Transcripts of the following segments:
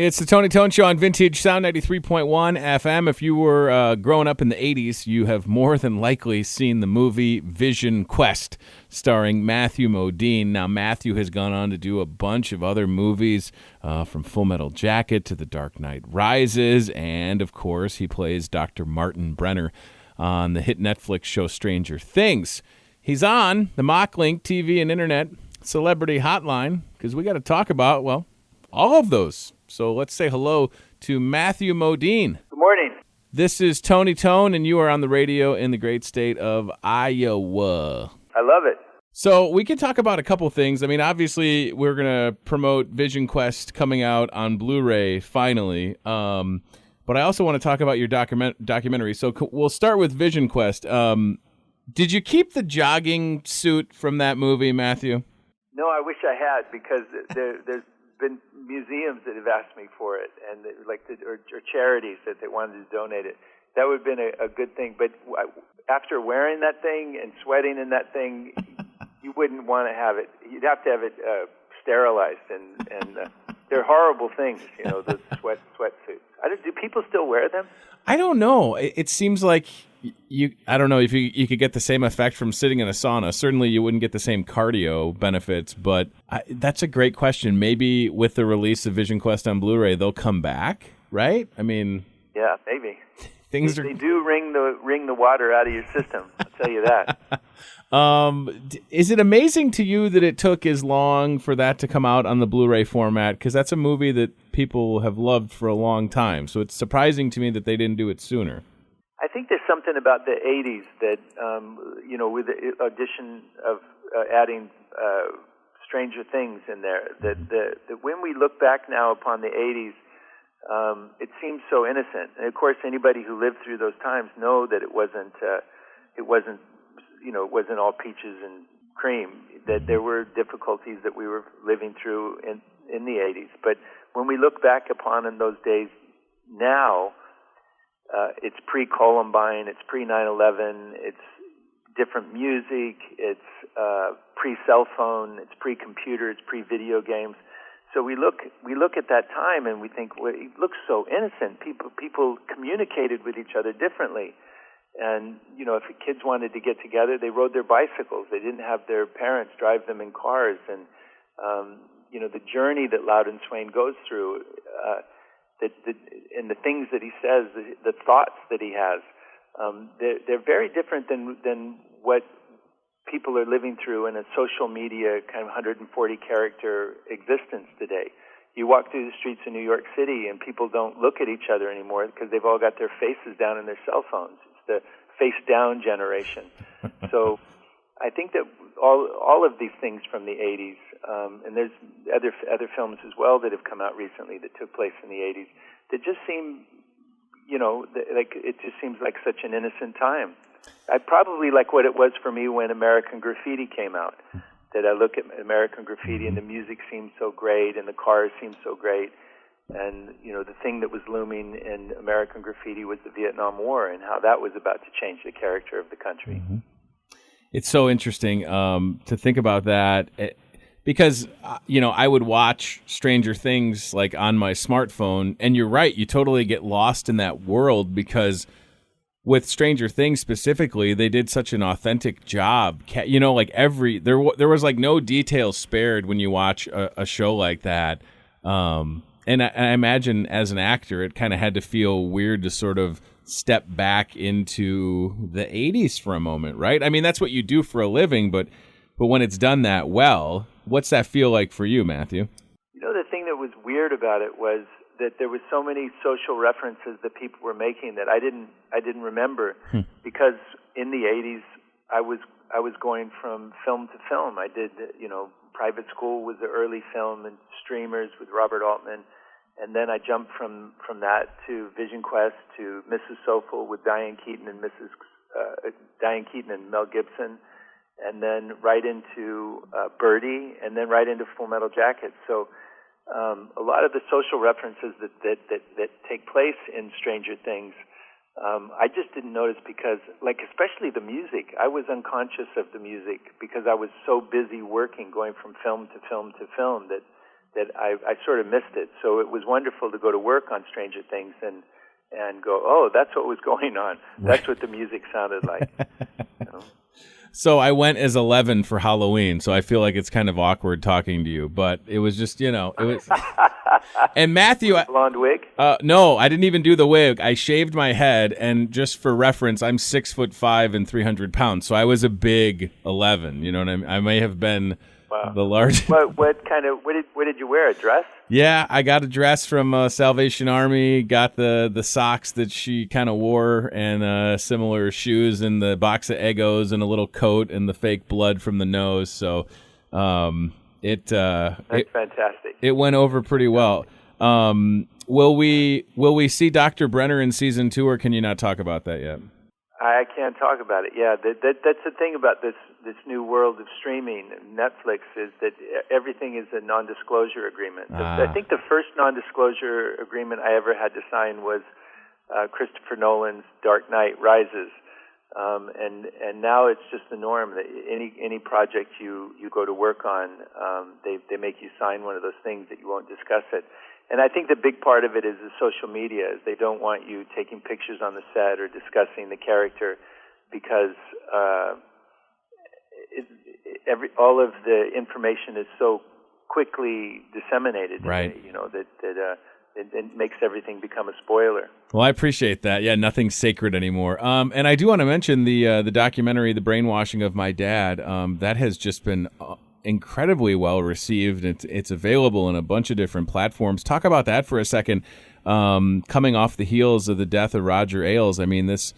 It's the Tony Tone Show on Vintage Sound 93.1 FM. If you were growing up in the 80s, you have more than likely seen the movie Vision Quest, starring Matthew Modine. Now, Matthew has gone on to do a bunch of other movies, from Full Metal Jacket to The Dark Knight Rises, and, of course, he plays Dr. Martin Brenner on the hit Netflix show Stranger Things. He's on the Mocklink TV and Internet Celebrity Hotline, because we got to talk about, well, all of those. So let's say hello to Matthew Modine. Good morning. This is Tony Tone, and you are on the radio in the great state of Iowa. I love it. So we can talk about a couple things. I mean, obviously, we're going to promote Vision Quest coming out on Blu-ray finally. But I also want to talk about your documentary. So we'll start with Vision Quest. Did you keep the jogging suit from that movie, Matthew? No, I wish I had, because there's been museums that have asked me for it, and or charities that they wanted to donate it. That would have been a good thing. But after wearing that thing and sweating in that thing, you wouldn't want to have it. You'd have to have it sterilized, and they're horrible things, those sweatsuits. Do people still wear them? I don't know. It seems like I don't know if you could get the same effect from sitting in a sauna. Certainly you wouldn't get the same cardio benefits, but that's a great question. Maybe with the release of Vision Quest on Blu-ray, they'll come back, right? I mean... Yeah, maybe. They do wring the water out of your system, I'll tell you that. Is it amazing to you that it took as long for that to come out on the Blu-ray format? Because that's a movie that people have loved for a long time. So it's surprising to me that they didn't do it sooner. I think there's something about the 80s that, with the audition of adding Stranger Things in there, that when we look back now upon the 80s, it seems so innocent. And of course, anybody who lived through those times know that it wasn't all peaches and cream, that there were difficulties that we were living through in the 80s. But when we look back upon in those days now, it's pre-Columbine, it's pre-9/11, it's different music, it's pre-cell phone, it's pre-computer, it's pre-video games. So we look at that time and we think, well, it looks so innocent. People communicated with each other differently. And, if the kids wanted to get together, they rode their bicycles. They didn't have their parents drive them in cars. And, the journey that Louden Swain goes through, and the things that he says, the thoughts that he has, they're very different than what people are living through in a social media kind of 140-character existence today. You walk through the streets of New York City and people don't look at each other anymore because they've all got their faces down in their cell phones. It's the face-down generation. So I think that all of these things from the 80s, and there's other films as well that have come out recently that took place in the 80s, that just seem, like it just seems like such an innocent time. I probably like what it was for me when American Graffiti came out, that I look at American Graffiti and the music seemed so great and the cars seemed so great. And, the thing that was looming in American Graffiti was the Vietnam War and how that was about to change the character of the country. Mm-hmm. It's so interesting to think about that because, I would watch Stranger Things like on my smartphone. And you're right. You totally get lost in that world because with Stranger Things specifically, they did such an authentic job. There was like no detail spared when you watch a show like that. And I imagine as an actor, it kind of had to feel weird to sort of step back into the 80s for a moment, right? I mean, that's what you do for a living, but when it's done that well, what's that feel like for you, Matthew? The thing that was weird about it was that there was so many social references that people were making that I didn't remember because in the 80s I was going from film to film. I did, Private School was the early film and Streamers with Robert Altman. And then I jumped from that to Vision Quest to Mrs. Soulful with Diane Keaton and Mel Gibson, and then right into Birdy, and then right into Full Metal Jacket. So a lot of the social references that take place in Stranger Things, I just didn't notice because, especially the music, I was unconscious of the music because I was so busy working, going from film to film to film, that that I sort of missed it. So it was wonderful to go to work on Stranger Things and go, oh, that's what was going on. That's what the music sounded like. So I went as 11 for Halloween, so I feel like it's kind of awkward talking to you, but it was just, it was. And Matthew, blonde wig? No, I didn't even do the wig. I shaved my head, and just for reference, I'm 6'5" and 300 pounds, so I was a big 11. You know what I mean? I may have been the largest. What did you wear? A dress? Yeah, I got a dress from Salvation Army, got the socks that she kind of wore, and similar shoes, and the box of Eggos, and a little coat, and the fake blood from the nose. So that's fantastic. It went over pretty well. Will we see Dr. Brenner in season 2, or can you not talk about that yet? I can't talk about it. Yeah, that's the thing about this new world of streaming. Netflix is that everything is a non-disclosure agreement. I think the first non-disclosure agreement I ever had to sign was Christopher Nolan's Dark Knight Rises, and now it's just the norm that any project you go to work on, they make you sign one of those things that you won't discuss it. And I think the big part of it is the social media. Is they don't want you taking pictures on the set or discussing the character, because all of the information is so quickly disseminated. Right. That it makes everything become a spoiler. Well, I appreciate that. Yeah, nothing's sacred anymore. And I do want to mention the documentary, The Brainwashing of My Dad. That has just been incredibly well received. It's available in a bunch of different platforms. Talk about that for a second. Coming off the heels of the death of Roger Ailes, I mean, this,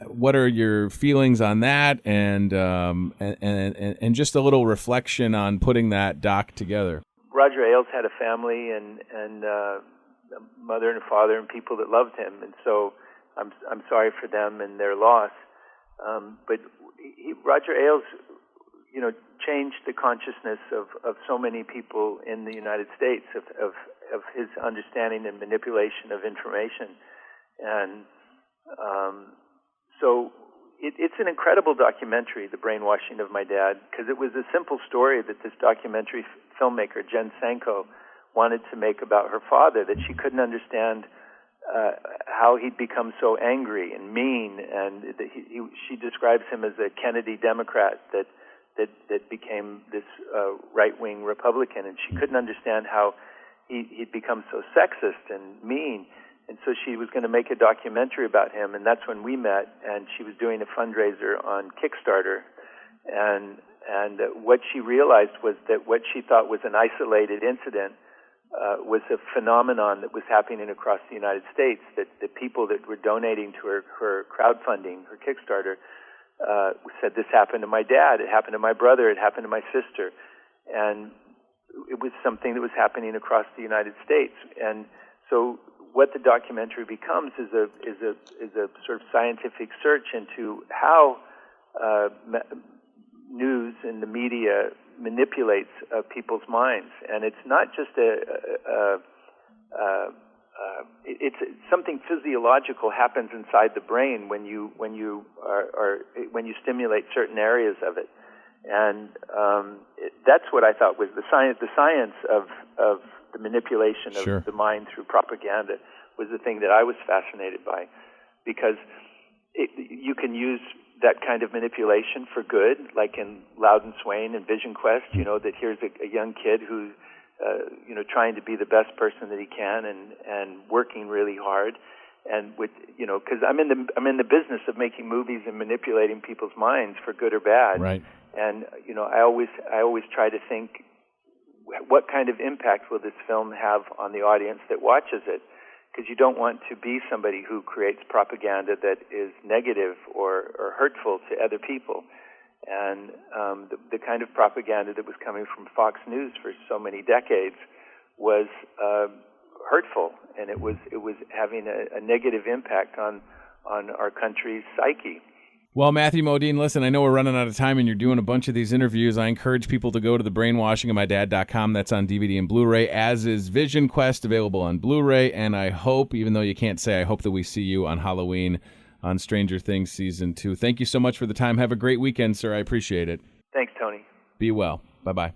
what are your feelings on that, and just a little reflection on putting that doc together? Roger Ailes had a family and a mother and a father and people that loved him, and so I'm sorry for them and their loss. But Roger Ailes, changed the consciousness of so many people in the United States of his understanding and manipulation of information, and so it's an incredible documentary, The Brainwashing of My Dad, because it was a simple story that this documentary filmmaker, Jen Sanko, wanted to make about her father, that she couldn't understand how he'd become so angry and mean, and she describes him as a Kennedy Democrat that became this right-wing Republican, and she couldn't understand how he'd become so sexist and mean. And so she was going to make a documentary about him, and that's when we met, and she was doing a fundraiser on Kickstarter. And what she realized was that what she thought was an isolated incident was a phenomenon that was happening across the United States, that the people that were donating to her crowdfunding, her Kickstarter, said, this happened to my dad, it happened to my brother, it happened to my sister. And it was something that was happening across the United States. And so what the documentary becomes is a sort of scientific search into how news and the media manipulates people's minds, and it's not just it's something physiological happens inside the brain when you stimulate certain areas of it, and that's what I thought was the science of the manipulation of the mind through propaganda was the thing that I was fascinated by, because you can use that kind of manipulation for good, like in Louden Swain and Vision Quest, that here's a young kid who's trying to be the best person that he can and working really hard, and with because I'm in the business of making movies and manipulating people's minds for good or bad, right? And I always try to think, what kind of impact will this film have on the audience that watches it? Because you don't want to be somebody who creates propaganda that is negative or hurtful to other people. And the kind of propaganda that was coming from Fox News for so many decades was hurtful, and it was having a negative impact on our country's psyche. Well, Matthew Modine, listen, I know we're running out of time and you're doing a bunch of these interviews. I encourage people to go to thebrainwashingofmydad.com. That's on DVD and Blu-ray, as is Vision Quest, available on Blu-ray. And I hope, even though you can't say, I hope that we see you on Halloween on Stranger Things Season 2. Thank you so much for the time. Have a great weekend, sir. I appreciate it. Thanks, Tony. Be well. Bye-bye.